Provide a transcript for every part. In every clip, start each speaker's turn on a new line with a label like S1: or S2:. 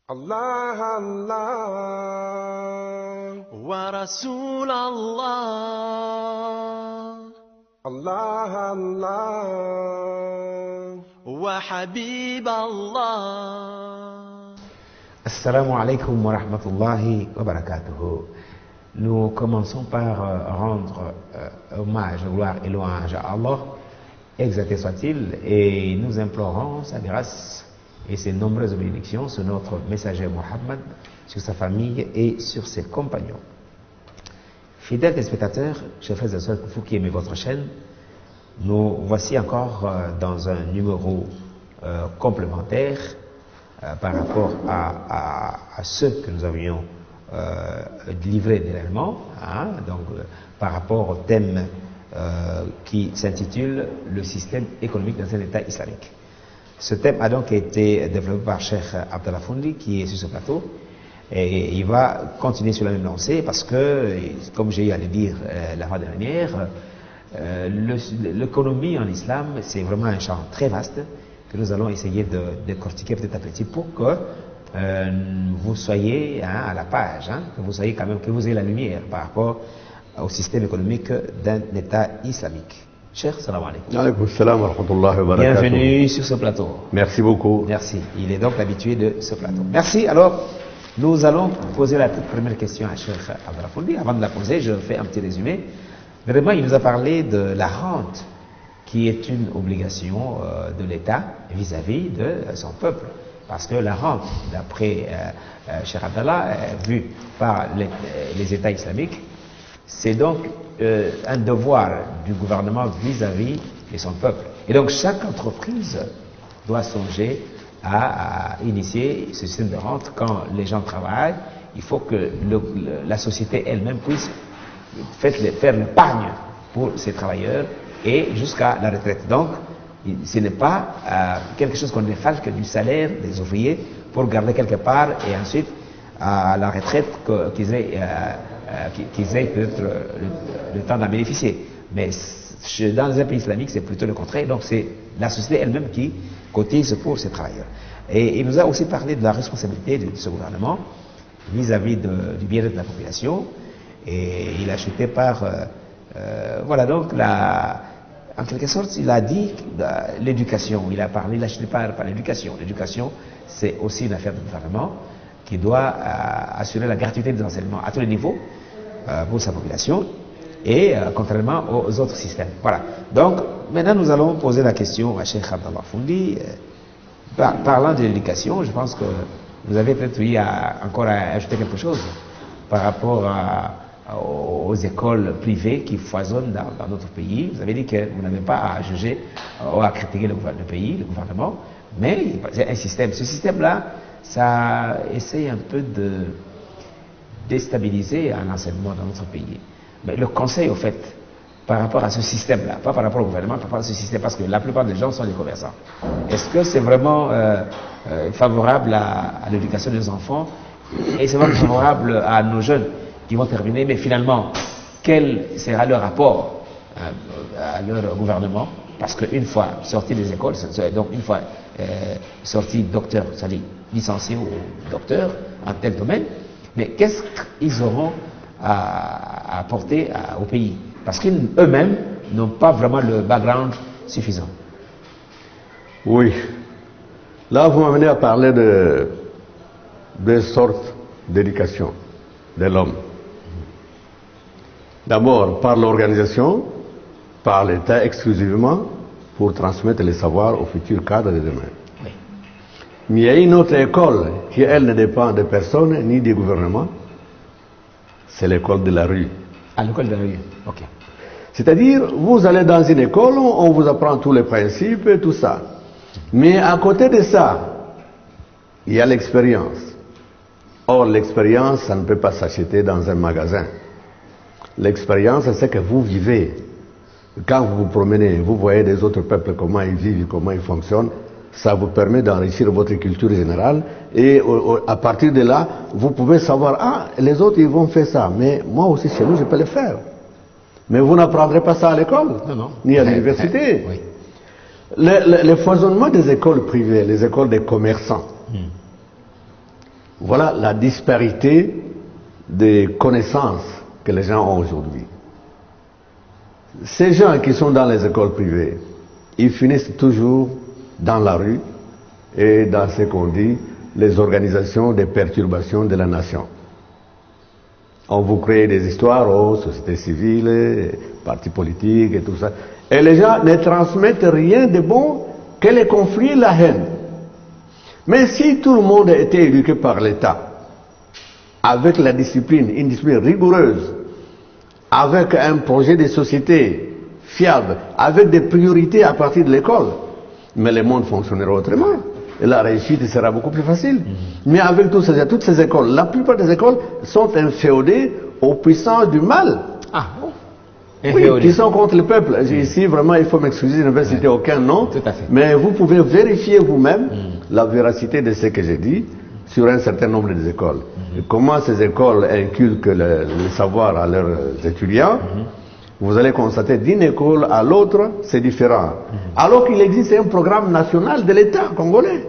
S1: الله الله
S2: ورسول الله
S1: الله الله
S2: وحبيب الله.
S3: Assalamu alaikum wa rahmatullahi wa barakatuhu. Nous commençons par rendre hommage, gloire et louange à Allah, exalté soit-il, et nous implorons sa grâce et ses nombreuses bénédictions sur notre messager Mohammed, sur sa famille et sur ses compagnons. Fidèles téléspectateurs, chers frères et sœurs, vous qui aimez votre chaîne, nous voici encore dans un numéro complémentaire par rapport à ceux que nous avions livrés dernièrement, donc par rapport au thème qui s'intitule « Le système économique dans un État islamique ». Ce thème a donc été développé par Cheikh Abdallah Fondi qui est sur ce plateau, et il va continuer sur la même lancée parce que, comme j'ai eu à le dire la fois dernière, l'économie en islam c'est vraiment un champ très vaste que nous allons essayer de décortiquer petit à petit pour que vous soyez à la page, que vous soyez quand même, que vous ayez la lumière par rapport au système économique d'un État islamique. Cheikh, salam alaikum.
S4: Alaykoum salam wa rahmatullahi wa barakatuh.
S3: Bienvenue sur ce plateau.
S4: Merci beaucoup.
S3: Merci. Il est donc l'habitué de ce plateau. Merci. Alors, nous allons poser la toute première question à Cheikh Abdallah Fondi. Avant de la poser, je fais un petit résumé. Vraiment, il nous a parlé de la rente, qui est une obligation de l'État vis-à-vis de son peuple. Parce que la rente, d'après Cheikh Abdallah, vue par les États islamiques, c'est donc un devoir du gouvernement vis-à-vis de son peuple. Et donc chaque entreprise doit songer à initier ce système de rente. Quand les gens travaillent, il faut que la société elle-même puisse faire l'épargne pour ses travailleurs et jusqu'à la retraite. Donc ce n'est pas quelque chose qu'on défalque du salaire des ouvriers pour garder quelque part et ensuite à la retraite qu'ils aient peut-être le temps d'en bénéficier. Mais dans un pays islamique, c'est plutôt le contraire. Donc c'est la société elle-même qui cotise pour ses travailleurs. Et il nous a aussi parlé de la responsabilité de ce gouvernement vis-à-vis du bien-être de la population. Et il a acheté par... voilà, donc en quelque sorte, il a dit l'éducation. Il a parlé, il a acheté par l'éducation. L'éducation, c'est aussi une affaire de gouvernement qui doit assurer la gratuité des enseignements à tous les niveaux pour sa population et contrairement aux autres systèmes. Voilà. Donc, maintenant nous allons poser la question à Cheikh Abdallah Fondi. Parlant de l'éducation, je pense que vous avez peut-être encore à ajouter quelque chose par rapport aux écoles privées qui foisonnent dans notre pays. Vous avez dit que vous n'avez pas à juger ou à critiquer le pays, le gouvernement, mais c'est un système. Ce système-là, ça essaie un peu de déstabiliser l'enseignement dans notre pays. Mais le conseil, au fait, par rapport à ce système-là, pas par rapport au gouvernement, par rapport à ce système, parce que la plupart des gens sont des commerçants. Est-ce que c'est vraiment favorable à l'éducation des enfants et c'est vraiment favorable à nos jeunes qui vont terminer, mais finalement, quel sera leur rapport à leur gouvernement? Parce qu'une fois sortis des écoles, donc une fois sortis docteur, c'est-à-dire licenciés ou docteurs en tel domaine, mais qu'est-ce qu'ils auront à apporter au pays? Parce qu'eux-mêmes n'ont pas vraiment le background suffisant.
S4: Oui. Là, vous m'amenez à parler de deux sortes d'éducation de l'homme. D'abord, par l'organisation, par l'État exclusivement, pour transmettre les savoirs aux futurs cadres de demain.
S3: Oui.
S4: Mais il y a une autre école qui, elle, ne dépend de personne ni du gouvernement. C'est l'école de la rue.
S3: À l'école de la rue, ok.
S4: C'est-à-dire, vous allez dans une école, on vous apprend tous les principes et tout ça. Mais à côté de ça, il y a l'expérience. Or, l'expérience, ça ne peut pas s'acheter dans un magasin. L'expérience, c'est ce que vous vivez. Quand vous vous promenez, vous voyez des autres peuples, comment ils vivent, comment ils fonctionnent. Ça vous permet d'enrichir votre culture générale. Et à partir de là, vous pouvez savoir, ah, les autres, ils vont faire ça. Mais moi aussi, chez nous, je peux le faire. Mais vous n'apprendrez pas ça à l'école, ni à l'université.
S3: Oui.
S4: Le foisonnement des écoles privées, les écoles des commerçants, Voilà la disparité des connaissances que les gens ont aujourd'hui. Ces gens qui sont dans les écoles privées, ils finissent toujours dans la rue et dans ce qu'on dit les organisations de perturbation de la nation. On vous crée des histoires aux sociétés civiles, partis politiques et tout ça. Et les gens ne transmettent rien de bon que les conflits, la haine. Mais si tout le monde était éduqué par l'État, avec la discipline, une discipline rigoureuse, avec un projet de société fiable, avec des priorités à partir de l'école, mais le monde fonctionnera autrement. Et la réussite sera beaucoup plus facile. Mais avec toutes ces écoles, la plupart des écoles sont inféodées aux puissances du mal.
S3: Ah bon?
S4: Oui, qui sont contre le peuple. Ici, vraiment, il faut m'excuser, je ne vais citer aucun nom.
S3: Tout à fait.
S4: Mais vous pouvez vérifier vous-même la véracité de ce que j'ai dit sur un certain nombre d'écoles. Et comment ces écoles inculquent le savoir à leurs étudiants. Vous allez constater d'une école à l'autre, c'est différent. Alors qu'il existe un programme national de l'État congolais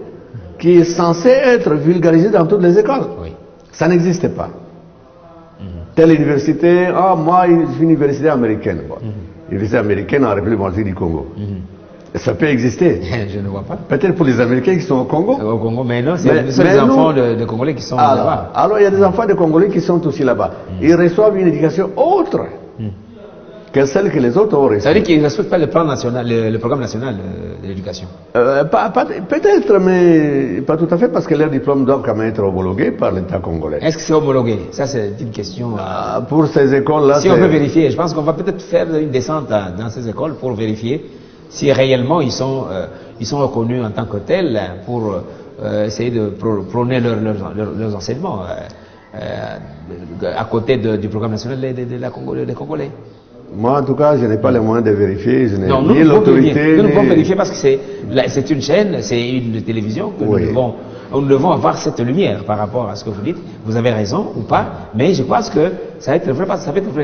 S4: qui est censé être vulgarisé dans toutes les écoles.
S3: Oui.
S4: Ça n'existe pas. Telle université, moi, c'est une université américaine. Bon. Université américaine en République démocratique du Congo. Ça peut exister.
S3: Je ne vois pas.
S4: Peut-être pour les Américains qui sont au Congo.
S3: Au Congo, mais non, c'est les enfants de Congolais qui sont là-bas.
S4: Alors, il y a des enfants de Congolais qui sont aussi là-bas. Ils reçoivent une éducation autre que celle que les autres ont reçue.
S3: Ça veut dire qu'ils ne respectent pas le plan national, le programme national de l'éducation.
S4: Peut-être, mais pas tout à fait, parce que leurs diplômes doivent quand même être homologués par l'État congolais.
S3: Est-ce que c'est homologué? Ça, c'est une question.
S4: Pour ces écoles-là,
S3: si on peut vérifier, je pense qu'on va peut-être faire une descente dans ces écoles pour vérifier si réellement ils sont reconnus en tant que tels pour essayer de prôner leurs enseignements à côté du programme national des Congolais.
S4: Moi, en tout cas, je n'ai pas les moyens de vérifier. Je n'ai
S3: ni
S4: l'autorité.
S3: Nous pouvons vérifier parce que c'est une chaîne, c'est une télévision que nous devons avoir cette lumière par rapport à ce que vous dites. Vous avez raison ou pas, mais je pense que ça va être vrai,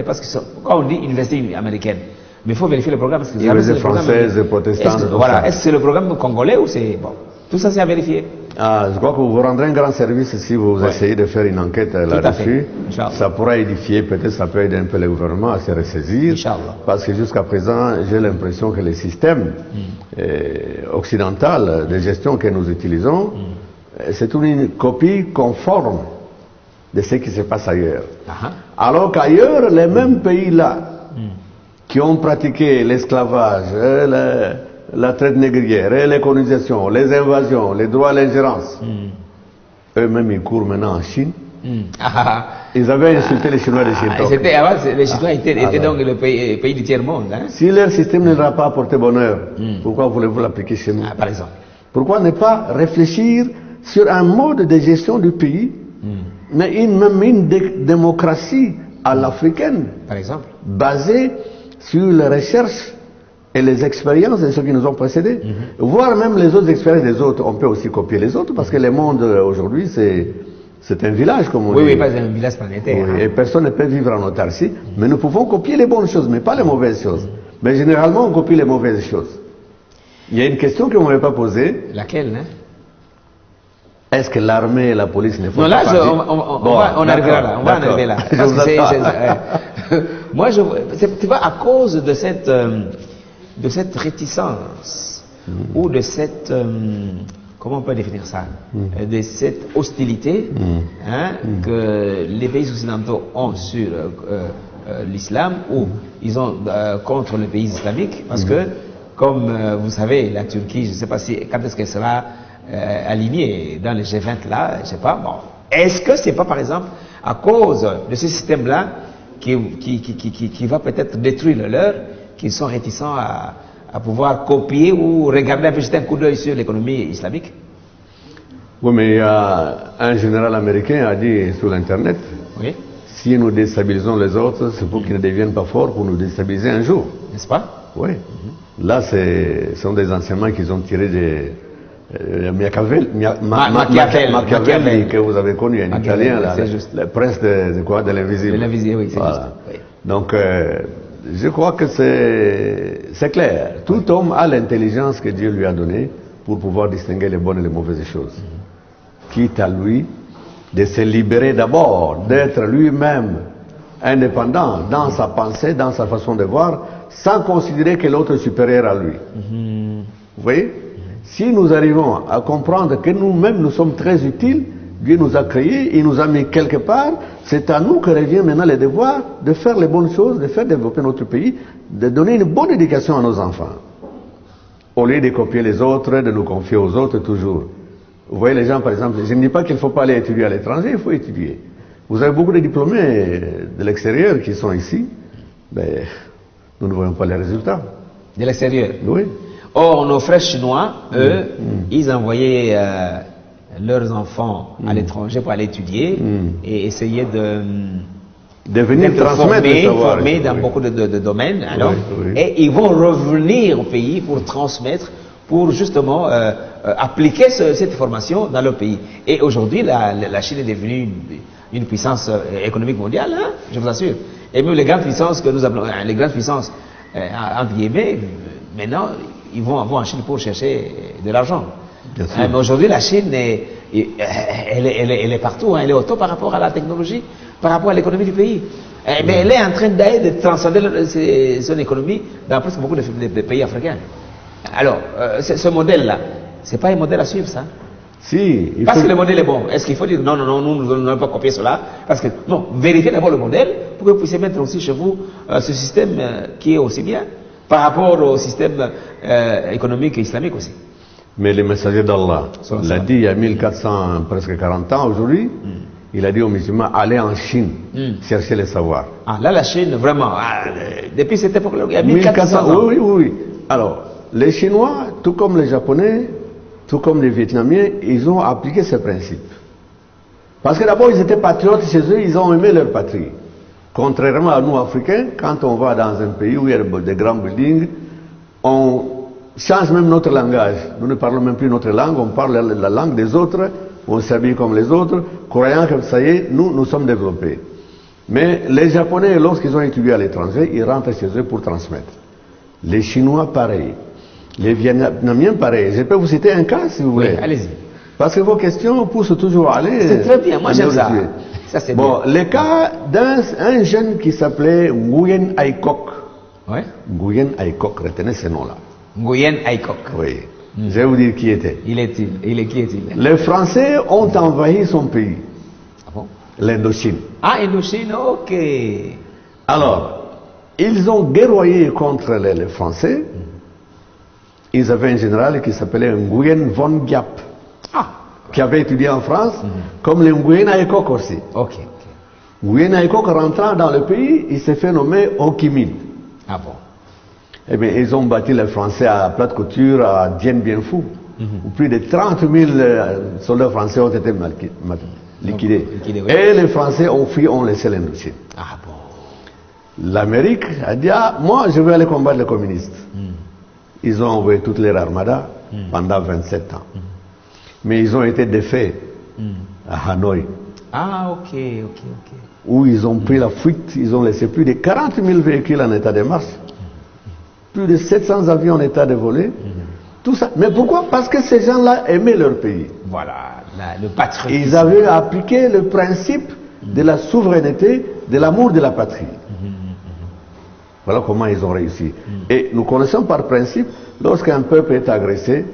S3: parce que quand on dit université américaine, mais il faut vérifier le programme.
S4: Université française, protestante.
S3: Voilà, est-ce que c'est le programme congolais ou c'est bon? Tout ça, c'est à vérifier.
S4: Je crois que vous vous rendrez un grand service si vous essayez de faire une enquête là-dessus. Ça pourra édifier, peut-être ça peut aider un peu le gouvernement à se ressaisir. Parce que jusqu'à présent, j'ai l'impression que le système occidental de gestion que nous utilisons, c'est une copie conforme de ce qui se passe ailleurs. Alors qu'ailleurs, les mêmes pays-là, qui ont pratiqué l'esclavage, la traite négrière, les colonisations, les invasions, les droits à l'ingérence. Eux-mêmes, ils courent maintenant en Chine. Ils avaient insulté les Chinois de Chine.
S3: Avant, les Chinois étaient donc le pays du tiers-monde.
S4: Si leur système ne leur a pas apporté bonheur, pourquoi voulez-vous l'appliquer chez nous?
S3: Par exemple.
S4: Pourquoi ne pas réfléchir sur un mode de gestion du pays, mais même une démocratie à l'africaine,
S3: par exemple,
S4: basée sur les recherches et les expériences de ceux qui nous ont précédés, voire même les autres expériences des autres. On peut aussi copier les autres, parce que le monde aujourd'hui, c'est un village, comme on dit.
S3: Oui, pas un village planétaire.
S4: Et personne ne peut vivre en autarcie, mais nous pouvons copier les bonnes choses, mais pas les mauvaises choses. Mais généralement, on copie les mauvaises choses. Il y a une question que vous ne m'avez pas posée.
S3: Laquelle,
S4: Est-ce que l'armée et la police ne font
S3: pas
S4: partie?
S3: On arrivera là. On va en arriver là. Parce que moi, tu vois, à cause de cette réticence ou de cette comment on peut définir ça, de cette hostilité que les pays occidentaux ont sur l'islam, ou ils ont contre les pays islamiques, parce que comme vous savez, la Turquie, je ne sais pas quand est-ce qu'elle sera alignée dans les G20 là, je ne sais pas. Bon, est-ce que c'est pas par exemple à cause de ce système-là qui va peut-être détruire le leur, qu'ils sont réticents à pouvoir copier ou regarder un peu, jeter un coup d'œil sur l'économie islamique?
S4: Oui, mais un général américain a dit sur l'Internet, si nous déstabilisons les autres, c'est pour qu'ils ne deviennent pas forts, pour nous déstabiliser un jour.
S3: N'est-ce pas?
S4: Oui. Là, ce sont des enseignements qu'ils ont tirés de Machiavelli, que vous avez connu, un Italien, le prince de l'invisible.
S3: De l'invisible, oui, c'est
S4: voilà. Juste. Donc, je crois que c'est clair. Tout homme a l'intelligence que Dieu lui a donnée pour pouvoir distinguer les bonnes et les mauvaises choses. Quitte à lui de se libérer d'abord, d'être lui-même indépendant dans sa pensée, dans sa façon de voir, sans considérer que l'autre est supérieur à lui. Vous voyez? Si nous arrivons à comprendre que nous-mêmes nous sommes très utiles, Dieu nous a créés, il nous a mis quelque part, c'est à nous que revient maintenant le devoir de faire les bonnes choses, de faire développer notre pays, de donner une bonne éducation à nos enfants. Au lieu de copier les autres, de nous confier aux autres toujours. Vous voyez les gens par exemple, je ne dis pas qu'il ne faut pas aller étudier à l'étranger, il faut étudier. Vous avez beaucoup de diplômés de l'extérieur qui sont ici, mais nous ne voyons pas les résultats.
S3: De l'extérieur.
S4: Oui.
S3: Or, nos frères chinois, eux, ils envoyaient leurs enfants à l'étranger pour aller étudier et essayer de
S4: venir transmettre le savoir.
S3: Former dans beaucoup de domaines. Alors,
S4: oui.
S3: Et ils vont revenir au pays pour transmettre, pour justement appliquer cette formation dans leur pays. Et aujourd'hui, la Chine est devenue une puissance économique mondiale, hein, je vous assure. Et même les grandes puissances que nous appelons, les grandes puissances, entre guillemets, maintenant, ils vont en Chine pour chercher de l'argent. Mais aujourd'hui, la Chine, elle est partout, hein, elle est au top par rapport à la technologie, par rapport à l'économie du pays. Mais elle est en train de transcender son économie dans presque beaucoup de pays africains. Alors, ce modèle-là, c'est pas un modèle à suivre, ça.
S4: Si,
S3: parce que le modèle est bon. Est-ce qu'il faut dire non, nous n'allons pas copier cela? Parce que, non, vérifiez d'abord le modèle pour que vous puissiez mettre aussi chez vous ce système qui est aussi bien par rapport au système économique islamique aussi.
S4: Mais le messager d'Allah l'a dit il y a 1400, presque 40 ans aujourd'hui, il a dit aux musulmans, allez en Chine, chercher les savoirs.
S3: Ah, là, la Chine, vraiment, depuis cette époque-là, il y a 1400 ans.
S4: Oui. Alors, les Chinois, tout comme les Japonais, tout comme les Vietnamiens, ils ont appliqué ces principes. Parce que d'abord, ils étaient patriotes chez eux, ils ont aimé leur patrie. Contrairement à nous, Africains, quand on va dans un pays où il y a des grands buildings, on change même notre langage. Nous ne parlons même plus notre langue, on parle la langue des autres, on s'habille comme les autres, croyant que ça y est, nous sommes développés. Mais les Japonais, lorsqu'ils ont étudié à l'étranger, ils rentrent chez eux pour transmettre. Les Chinois, pareil. Les Vietnamiens, pareil. Je peux vous citer un cas, si vous voulez.
S3: Oui, allez-y.
S4: Parce que vos questions poussent toujours à aller.
S3: C'est très bien, moi j'aime ça. Ça c'est
S4: bon,
S3: bien.
S4: le cas d'un jeune qui s'appelait Nguyen Ai Quoc.
S3: Ouais.
S4: Nguyen Ai Quoc, retenez ce nom-là.
S3: Nguyen Ai Quoc.
S4: Oui. Je vais vous dire qui était.
S3: Qui est-il?
S4: Les Français ont envahi son pays.
S3: Ah bon?
S4: L'Indochine.
S3: Ah, Indochine, ok.
S4: Alors, ils ont guerroyé contre les Français. Ils avaient un général qui s'appelait Nguyen Von Giap, qui avait étudié en France, comme le Nguyen Ai Quoc aussi.
S3: Ok.
S4: Nguyen Ai Quoc, rentrant dans le pays, il s'est fait nommer Ho Chi Minh.
S3: Ah bon?
S4: Eh bien, ils ont battu les Français à plate couture à Dien Bien Phu, où plus de 30 000 soldats français ont été liquidés.
S3: Oui.
S4: Et les Français ont fui, ont laissé l'Indochine.
S3: Ah bon?
S4: L'Amérique a dit, moi je vais aller combattre les communistes. Ils ont envoyé toutes leurs armadas pendant 27 ans. Mais ils ont été défaits à Hanoï.
S3: Ah, ok.
S4: Où ils ont pris la fuite, ils ont laissé plus de 40 000 véhicules en état de marche. Plus de 700 avions en état de voler. Tout ça. Mais pourquoi? Parce que ces gens-là aimaient leur pays.
S3: Voilà, le patriotisme.
S4: Ils avaient appliqué le principe de la souveraineté, de l'amour de la patrie. Voilà comment ils ont réussi. Et nous connaissons par principe, lorsqu'un peuple est agressé,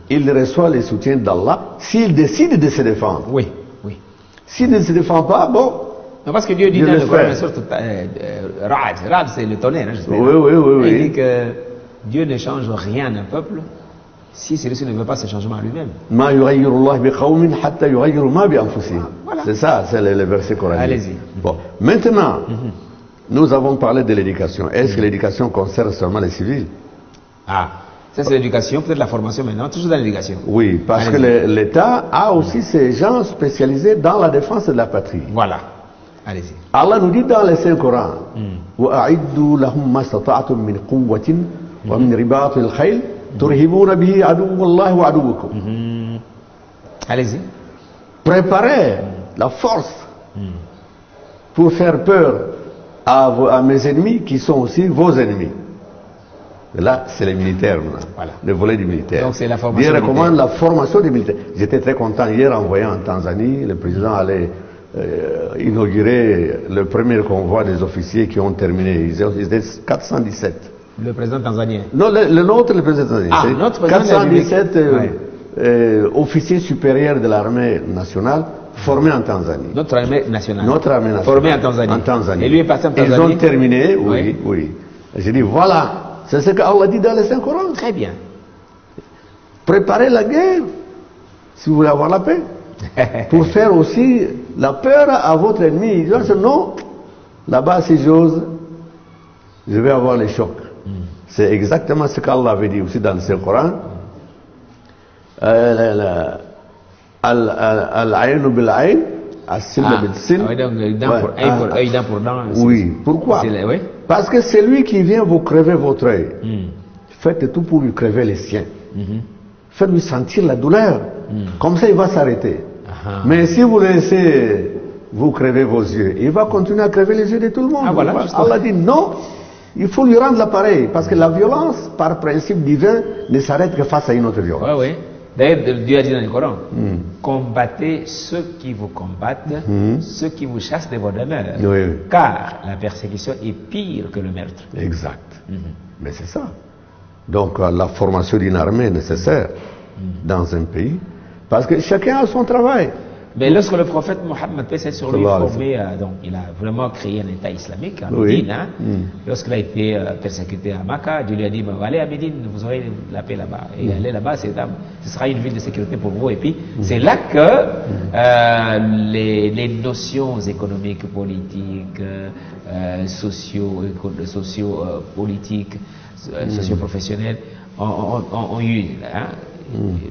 S4: il reçoit le soutien d'Allah s'il décide de se défendre.
S3: Oui.
S4: S'il ne se défend pas, bon.
S3: Non, parce que Dieu dit dans le Coran, Ra'd, c'est le tonnerre, hein, j'espère.
S4: Oui.
S3: Il dit que Dieu ne change rien d'un peuple si celui-ci ne veut pas ce changement à lui-même.
S4: Voilà. C'est ça, c'est le verset coranique.
S3: Allez-y.
S4: Bon, maintenant, nous avons parlé de l'éducation. Est-ce que l'éducation concerne seulement les civils?
S3: Ah, ça c'est l'éducation, peut-être la formation maintenant, toujours dans l'éducation.
S4: Oui, parce que l'État a aussi ces gens spécialisés dans la défense de la patrie.
S3: Voilà. Allez-y.
S4: Allah nous dit dans le Saint-Coran, وَأَعِدُّوا لَهُمْ مَا اسْتَطَعْتُم مِّن قُوَّةٍ وَمِنْ رِبَاطِ الْخَيْلِ تُرْهِبُونَ بِهِ عَدُوَّ اللَّهِ وَعَدُوَّكُمْ.
S3: Allez-y.
S4: Préparez la force pour faire peur à mes ennemis qui sont aussi vos ennemis. Là, c'est les militaires, maintenant.
S3: Voilà.
S4: Le volet du militaire.
S3: Donc, c'est la formation
S4: Ils recommandent
S3: militaire.
S4: la formation des militaires. J'étais très content hier en voyant en Tanzanie, le président allait inaugurer le premier convoi des officiers qui ont terminé. Ils étaient 417.
S3: Le président tanzanien.
S4: Non, le nôtre, le président tanzanien.
S3: Ah,
S4: C'est
S3: notre président
S4: 417
S3: ouais.
S4: officiers supérieurs de l'armée nationale formés en Tanzanie.
S3: Notre armée nationale.
S4: Notre armée nationale.
S3: Formé en Tanzanie.
S4: En Tanzanie.
S3: Et lui est passé en Tanzanie.
S4: Ils ont terminé, oui,
S3: Oui.
S4: oui. J'ai dit, voilà, c'est ce qu'Allah dit dans le Saint-Coran.
S3: Très bien.
S4: Préparez la guerre, si vous voulez avoir la paix. Pour faire aussi la peur à votre ennemi. Il dit, non, là-bas, si j'ose, je vais avoir les chocs. C'est exactement ce qu'Allah avait dit aussi dans le Saint-Coran. Al-ayn bil-ayn, as-sin bil-sin.
S3: Ah, oui, donc, dent pour œil, pour œil, dent pour dent.
S4: Oui, pourquoi?
S3: Oui.
S4: Parce que c'est lui qui vient vous crever votre œil. Faites tout pour lui crever les siens. Faites-lui sentir la douleur. Comme ça, il va s'arrêter. Mais si vous laissez vous crever vos yeux, il va continuer à crever les yeux de tout le monde.
S3: Ah, voilà,
S4: Allah dit non, il faut lui rendre l'appareil. Parce que la violence, par principe divin, ne s'arrête que face à une autre violence.
S3: Oui, oui. D'ailleurs, Dieu a dit dans le Coran, combattez ceux qui vous combattent, ceux qui vous chassent de vos demeures.
S4: Oui, oui.
S3: Car la persécution est pire que le meurtre.
S4: Exact. Mais c'est ça. Donc la formation d'une armée est nécessaire dans un pays, parce que chacun a son travail.
S3: Mais lorsque le prophète Mohammed, paix sur lui,
S4: Sallallahu
S3: formé, donc il a vraiment créé un État islamique à
S4: Oui.
S3: Médine. Hein, lorsqu'il a été persécuté à Makkah, Dieu lui a dit, bah, allez à Médine, vous aurez la paix là-bas. Et allez là-bas, ce sera une ville de sécurité pour vous. Et puis, c'est là que les notions économiques, politiques, socio-politiques, socio-professionnelles ont eu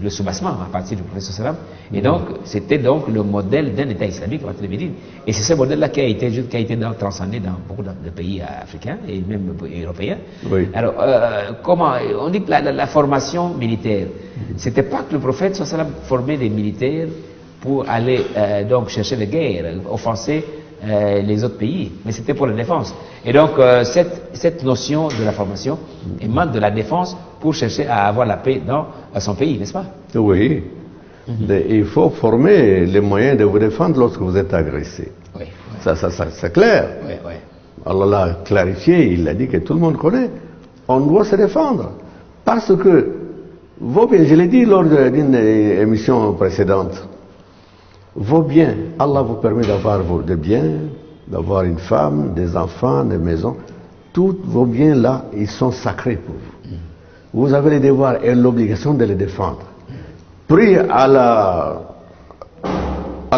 S3: le soubassement à partir du prophète sallam. Et donc, c'était donc le modèle d'un État islamique à partir de Médine. Et c'est ce modèle-là qui a été transcendé dans beaucoup de pays africains et même européens.
S4: Oui.
S3: Alors, comment on dit que la formation militaire, c'était pas que le prophète sallam formait des militaires pour aller donc chercher la guerre, offenser les autres pays, mais c'était pour la défense. Et donc cette notion de la formation émane de la défense pour chercher à avoir la paix dans son pays, n'est-ce pas?
S4: Oui. Il faut former les moyens de vous défendre lorsque vous êtes agressé.
S3: Oui.
S4: Ça c'est clair.
S3: Oui, oui.
S4: Allah l'a clarifié, il a dit que tout le monde connaît. On doit se défendre. Parce que, vos biens, je l'ai dit lors d'une émission précédente, vos biens, Allah vous permet d'avoir des biens, d'avoir une femme, des enfants, des maisons. Tous vos biens là, ils sont sacrés pour vous. Vous avez le devoir et l'obligation de les défendre. Pris à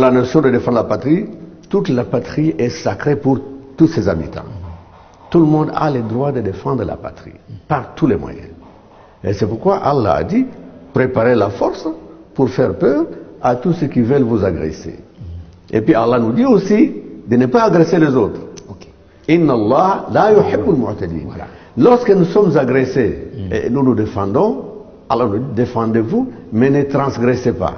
S4: la notion de défendre la patrie, toute la patrie est sacrée pour tous ses habitants. Tout le monde a le droit de défendre la patrie, par tous les moyens. Et c'est pourquoi Allah a dit, préparez la force pour faire peur à tous ceux qui veulent vous agresser. Et puis Allah nous dit aussi de ne pas agresser les autres. Inna Allah la yuhibbul mu'tadin.
S3: Voilà.
S4: Lorsque nous sommes agressés et nous nous défendons, Allah nous dit défendez-vous, mais ne transgressez pas.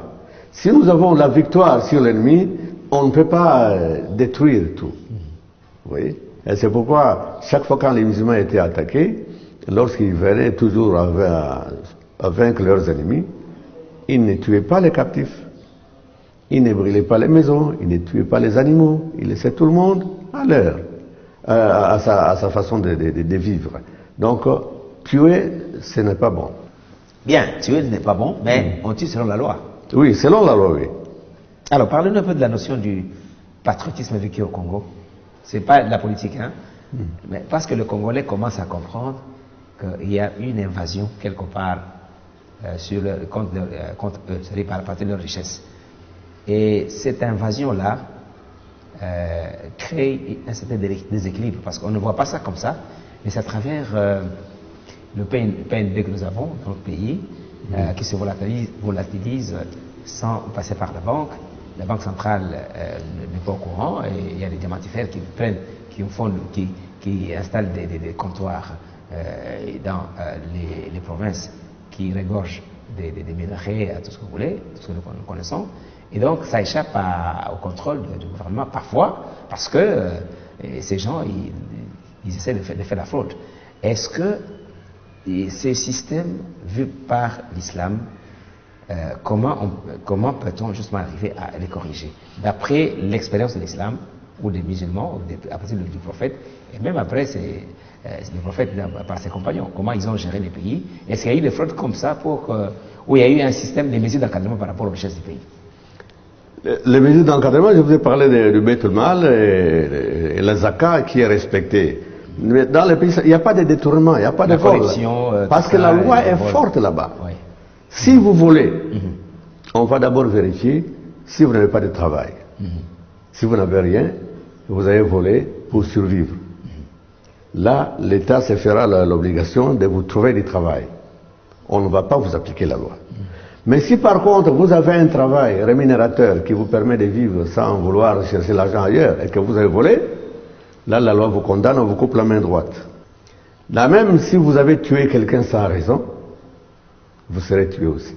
S4: Si nous avons la victoire sur l'ennemi, on ne peut pas détruire tout. Vous voyez? Et c'est pourquoi chaque fois quand les musulmans étaient attaqués, lorsqu'ils venaient toujours à vaincre leurs ennemis, ils ne tuaient pas les captifs. Ils ne brûlaient pas les maisons, ils ne tuaient pas les animaux, ils laissaient tout le monde à l'heure, à sa façon de vivre. Donc, tuer, ce n'est pas bon.
S3: Bien, tuer n'est pas bon, mais on tue selon la loi.
S4: Oui, selon la loi, oui.
S3: Alors, parlez-nous un peu de la notion du patriotisme vécu au Congo. C'est pas de la politique, hein, mais parce que le Congolais commence à comprendre qu'il y a une invasion quelque part contre eux, c'est-à-dire par partir de leur richesse. Et cette invasion-là crée un certain déséquilibre, parce qu'on ne voit pas ça comme ça, mais c'est à travers le PNB que nous avons dans notre pays, qui se volatilise sans passer par la banque. La banque centrale n'est pas au courant, et il y a des diamantifères qui installent des comptoirs dans les provinces qui regorgent des minerais, à tout ce que vous voulez, tout ce que nous connaissons. Et donc, ça échappe au contrôle du gouvernement, parfois, parce que ces gens, ils essaient de faire la fraude. Est-ce que Et ce système vu par l'islam, comment peut-on justement arriver à les corriger d'après l'expérience de l'islam ou des musulmans, à partir du prophète, et même après le prophète par ses compagnons, comment ils ont géré les pays? Est-ce qu'il y a eu des fraudes comme ça où il y a eu un système, des mesures d'encadrement par rapport aux richesses du pays?
S4: Les mesures d'encadrement, je vous ai parlé du Beit al-Mal et la zakat qui est respectée. Mais dans les pays, il n'y a pas de détournement, il n'y a pas de vol. Parce que la loi est forte là-bas.
S3: Oui.
S4: Si vous volez, on va d'abord vérifier si vous n'avez pas de travail. Si vous n'avez rien, vous avez volé pour survivre. Là, l'État se fera l'obligation de vous trouver du travail. On ne va pas vous appliquer la loi. Mais si par contre vous avez un travail rémunérateur qui vous permet de vivre sans vouloir chercher l'argent ailleurs et que vous avez volé, là la loi vous condamne, on vous coupe la main droite. Là même si vous avez tué quelqu'un sans raison, vous serez tué aussi.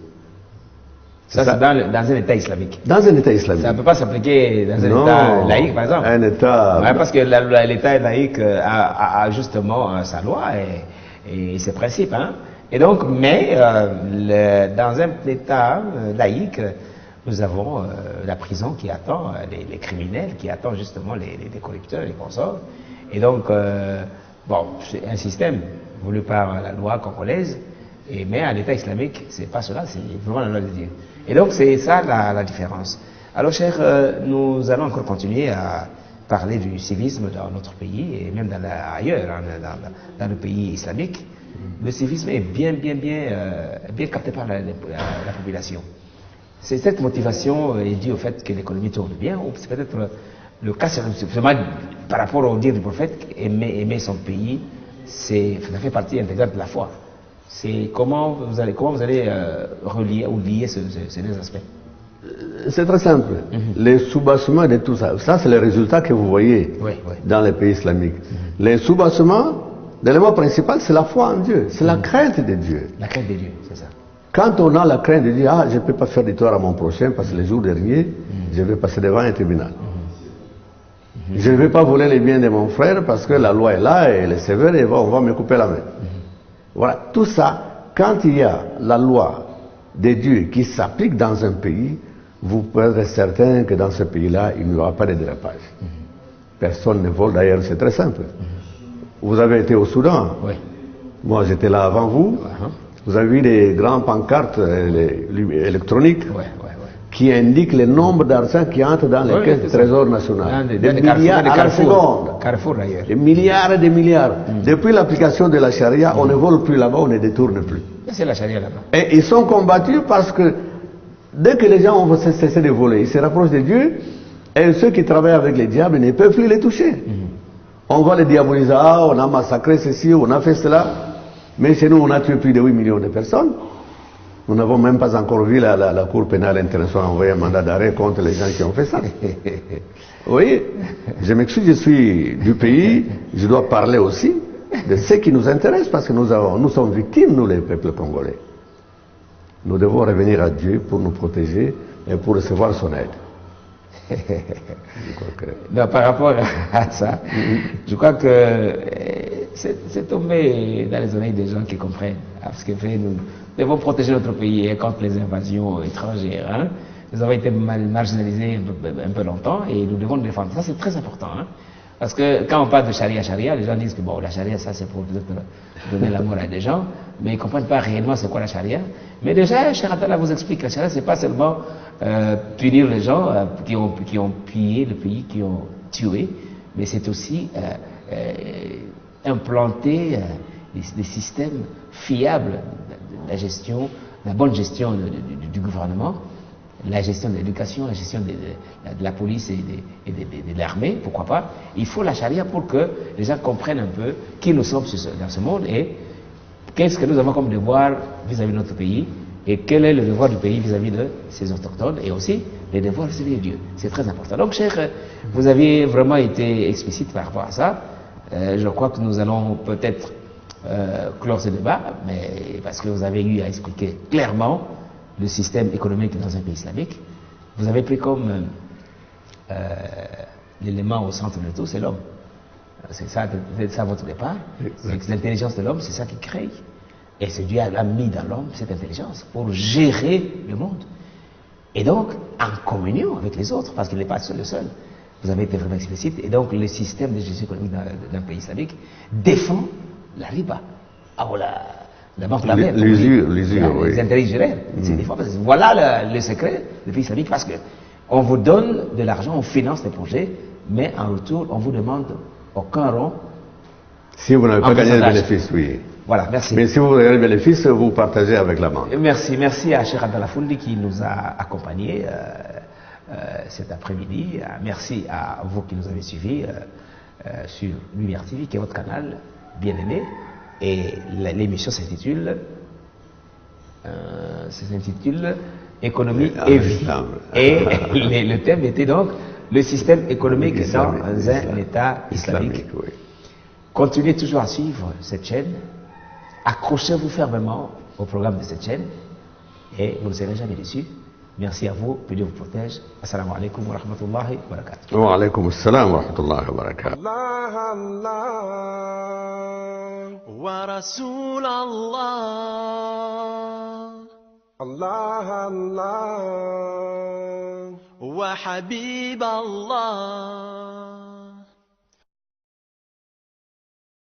S3: Ça, c'est dans un État islamique.
S4: Dans un État islamique.
S3: Ça ne peut pas s'appliquer dans un
S4: Non,
S3: État laïque, par exemple.
S4: Un État...
S3: Ouais, parce que l'État laïque a justement sa loi et ses principes. Hein. Et donc, dans un État laïque, nous avons la prison qui attend les criminels, qui attend justement les corrupteurs, les consorts. Et donc, bon, c'est un système voulu par la loi congolaise, mais à l'État islamique, c'est pas cela, c'est vraiment la loi de Dieu. Et donc, c'est ça la différence. Alors, cher, nous allons encore continuer à parler du civisme dans notre pays et même ailleurs, dans le pays islamique. Le civisme est bien capté par la population. C'est cette motivation est due au fait que l'économie tourne bien, ou c'est peut-être le cas seulement par rapport au dire du prophète, aimer son pays, ça fait partie intégrante de la foi. C'est comment vous allez relier ou lier ces deux aspects?
S4: C'est très simple. Les soubassements de tout ça, ça c'est le résultat que vous voyez dans les pays islamiques. Les soubassements, l'élément principal, c'est la foi en Dieu, c'est la crainte de Dieu.
S3: La crainte de Dieu, c'est ça.
S4: Quand on a la crainte de Dieu, je ne peux pas faire du tort à mon prochain parce que le jour dernier, je vais passer devant un tribunal. Je ne vais pas voler les biens de mon frère parce que la loi est là et elle est sévère et on va me couper la main. Voilà, tout ça, quand il y a la loi de Dieu qui s'applique dans un pays, vous pouvez être certain que dans ce pays-là, il n'y aura pas de dérapage. Personne ne vole, d'ailleurs, c'est très simple. Vous avez été au Soudan.
S3: Oui.
S4: Moi, j'étais là avant vous. Vous avez vu des grandes pancartes électroniques qui indiquent le nombre d'argent qui entre dans les caisses du Trésor national. Des milliards à la seconde.
S3: Carrefour, d'ailleurs.
S4: Des milliards et des milliards. Depuis l'application de la charia, on ne vole plus là-bas, on ne détourne plus.
S3: C'est la charia là-bas.
S4: Et ils sont combattus parce que dès que les gens ont cessé de voler, ils se rapprochent de Dieu, et ceux qui travaillent avec les diables ne peuvent plus les toucher. On va les diaboliser, on a massacré ceci, on a fait cela, mais chez nous on a tué plus de 8 millions de personnes. Nous n'avons même pas encore vu la Cour pénale internationale envoyer un mandat d'arrêt contre les gens qui ont fait ça. Vous voyez, je m'excuse, je suis du pays, je dois parler aussi de ce qui nous intéresse, parce que nous sommes victimes, nous les peuples congolais. Nous devons revenir à Dieu pour nous protéger et pour recevoir son aide.
S3: Non, par rapport à ça, je crois que c'est tombé dans les oreilles des gens qui comprennent. Parce que nous devons protéger notre pays contre les invasions étrangères. Hein. Nous avons été marginalisés un peu longtemps et nous devons le défendre. Ça, c'est très important. Hein. Parce que quand on parle de charia, les gens disent que bon, la charia, ça c'est pour donner l'amour à des gens, mais ils ne comprennent pas réellement c'est quoi la charia. Mais déjà, Cheikh Atala vous explique que la charia, c'est pas seulement punir les gens qui ont pillé le pays, qui ont tué, mais c'est aussi implanter des systèmes fiables de la gestion, la bonne gestion du gouvernement, la gestion de l'éducation, la gestion de la police et de l'armée, pourquoi pas. Il faut la charia pour que les gens comprennent un peu qui nous sommes dans ce monde et qu'est-ce que nous avons comme devoir vis-à-vis de notre pays et quel est le devoir du pays vis-à-vis de ses autochtones et aussi les devoirs vis-à-vis de Dieu. C'est très important. Donc, cher, vous avez vraiment été explicite par rapport à ça. Je crois que nous allons peut-être clore ce débat, mais parce que vous avez eu à expliquer clairement le système économique dans un pays islamique. Vous avez pris comme l'élément au centre de tout, c'est l'homme. C'est ça votre départ. C'est l'intelligence de l'homme, c'est ça qui crée. Et c'est Dieu a mis dans l'homme cette intelligence pour gérer le monde. Et donc, en communion avec les autres, parce qu'il n'est pas seul le seul. Vous avez été vraiment explicite. Et donc, le système de gestion économique d'un pays islamique défend la riba. Ah, la banque la mer.
S4: L'usure, oui.
S3: Les intérêts usuraires. Voilà le secret du pays islamique, parce que on vous donne de l'argent, on finance des projets, mais en retour, on vous demande aucun rond.
S4: Si vous n'avez pas gagné de
S3: pourcentage.
S4: bénéfice, oui.
S3: Voilà, merci.
S4: Mais si vous avez le bénéfice, vous partagez avec la banque.
S3: Merci à Cheikh Abdallah Foundi qui nous a accompagnés cet après-midi. Merci à vous qui nous avez suivis sur Lumière TV, qui est votre canal bien aimé. Et l'émission s'intitule Économie et vie. Et le thème était donc le système économique dans un État islamique.
S4: Oui.
S3: Continuez toujours à suivre cette chaîne. Accrochez-vous fermement au programme de cette chaîne et vous ne serez jamais déçus. Merci à vous, que Dieu vous protège. Assalamu alaikum wa rahmatullahi wa barakatuh.
S4: Wa alaykum assalam wa rahmatullahi wa barakatuh.
S1: Allah, Allah.
S2: ورسول الله
S1: Allah, Allah.
S2: وحبيب الله